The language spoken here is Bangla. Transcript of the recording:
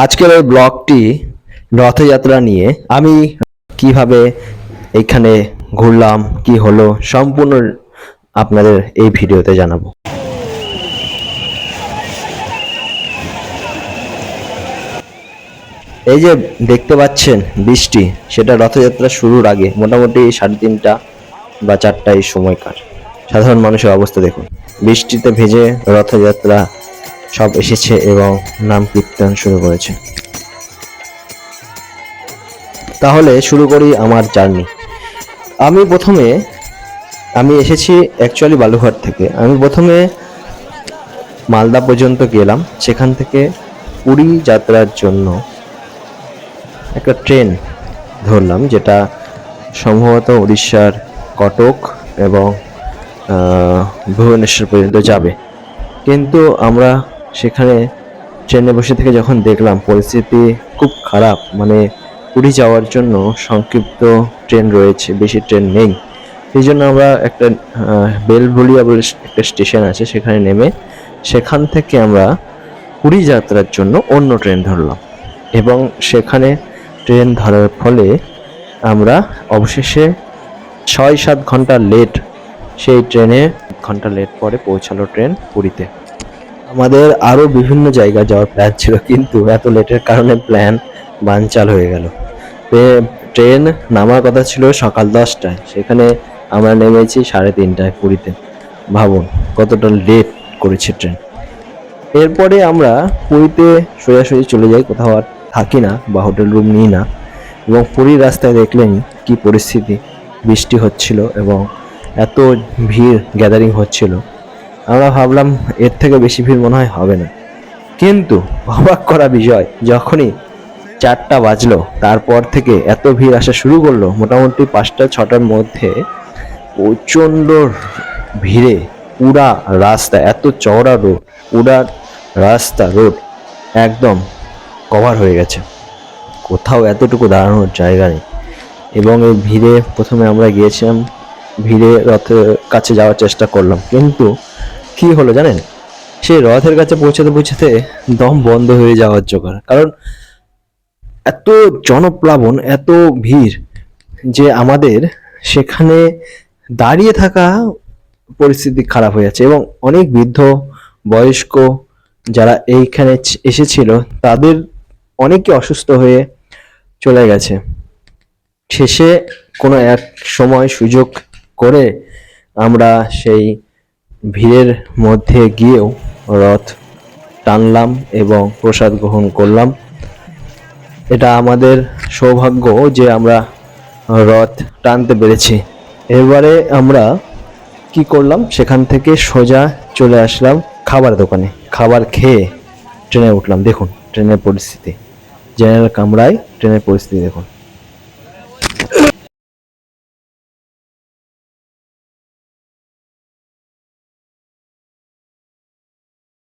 আজকের এই ব্লগটি রথযাত্রা নিয়ে। আমি কিভাবে এখানে ঘুরলাম, কি হলো, সম্পূর্ণ আপনাদের এই ভিডিওতে জানাবো। এই যে দেখতে পাচ্ছেন বৃষ্টি, সেটা রথযাত্রা শুরুর আগে মোটামুটি 3:30 বা 4টা এই সময়কার। সাধারণ মানুষের অবস্থা দেখুন, বৃষ্টিতে ভেজে রথযাত্রা সব এসেছে এবং নাম কীর্তন শুরু করেছে। তাহলে শুরু করি আমার জার্নি। আমি এসেছি অ্যাকচুয়ালি বালুঘাট থেকে। আমি প্রথমে মালদা পর্যন্ত গেলাম, সেখান থেকে পুরী যাত্রার জন্য একটা ট্রেন ধরলাম, যেটা সম্ভবত উড়িষ্যার কটক এবং ভুবনেশ্বর পর্যন্ত যাবে। কিন্তু আমরা সেখানে ট্রেনে বসে থেকে যখন দেখলাম পরিস্থিতি খুব খারাপ, মানে পুরী যাওয়ার জন্য সংক্ষিপ্ত ট্রেন রয়েছে, বেশি ট্রেন নেই। সেই জন্য আমরা একটা বেলভুলিয়া বলে একটা স্টেশন আছে, সেখানে নেমে সেখান থেকে আমরা পুরী যাত্রার জন্য অন্য ট্রেন ধরলাম। এবং সেখানে ট্রেন ধরার ফলে আমরা অবশেষে 6-7 ঘন্টা লেট, সেই ট্রেনে ঘন্টা লেট পরে পৌঁছালো ট্রেন পুরীতে। আমাদের আরও বিভিন্ন জায়গা যাওয়ার প্ল্যান ছিল, কিন্তু এত লেটের কারণে প্ল্যান বানচাল হয়ে গেল। ট্রেন নামার কথা ছিল সকাল 10টায়, সেখানে আমরা নেমেছি 3:30টায় পুরীতে। ভাবুন কতটা লেট করেছে ট্রেন। এরপরে আমরা পুরীতে সোজাসুজি চলে যাই, কোথাও আর থাকি না বা হোটেল রুম নিই না। এবং পুরীর রাস্তায় দেখলেন কি পরিস্থিতি, বৃষ্টি হচ্ছিল এবং এত ভিড় গ্যাদারিং হচ্ছিল। আমরা ভাবলাম এর থেকে বেশি ভিড় মনে হয় হবে না, কিন্তু অবাক করা বিষয়, যখনই 4টা বাজলো তারপর থেকে এত ভিড় আসা শুরু করলো। মোটামুটি 5টা-6টার মধ্যে প্রচণ্ড ভিড়ে পুরা রাস্তা, এত চওড়া রোড, পুরা রোড একদম কভার হয়ে গেছে, কোথাও এতটুকু দাঁড়ানোর জায়গা নেই। এবং এই ভিড়ে প্রথমে আমরা গিয়েছিলাম, ভিড়ে রথের কাছে যাওয়ার চেষ্টা করলাম, কিন্তু কি হলো জানেন, সেই রথের কাছে পৌঁছাতে দম বন্ধ হয়ে যাওয়ার জোগাড়। কারণ এত জনপ্লাবন, এত ভিড় যে আমাদের সেখানে দাঁড়িয়ে থাকা পরিস্থিতি খারাপ হয়ে যাচ্ছে। এবং অনেক বৃদ্ধ বয়স্ক যারা এইখানে এসেছিল, তাদের অনেকে অসুস্থ হয়ে চলে গেছে। শেষে কোনো এক সময় সুযোগ করে আমরা সেই ভিড়ের মধ্যে গিয়েও রথ টানলাম এবং প্রসাদ গ্রহণ করলাম। এটা আমাদের সৌভাগ্য যে আমরা রথ টানতে পেরেছি। এবারে আমরা কি করলাম, সেখান থেকে সোজা চলে আসলাম খাবার দোকানে। খাবার খেয়ে ট্রেনে উঠলাম। দেখুন ট্রেনের পরিস্থিতি, জেনারেল কামরায় ট্রেনের পরিস্থিতি দেখুন।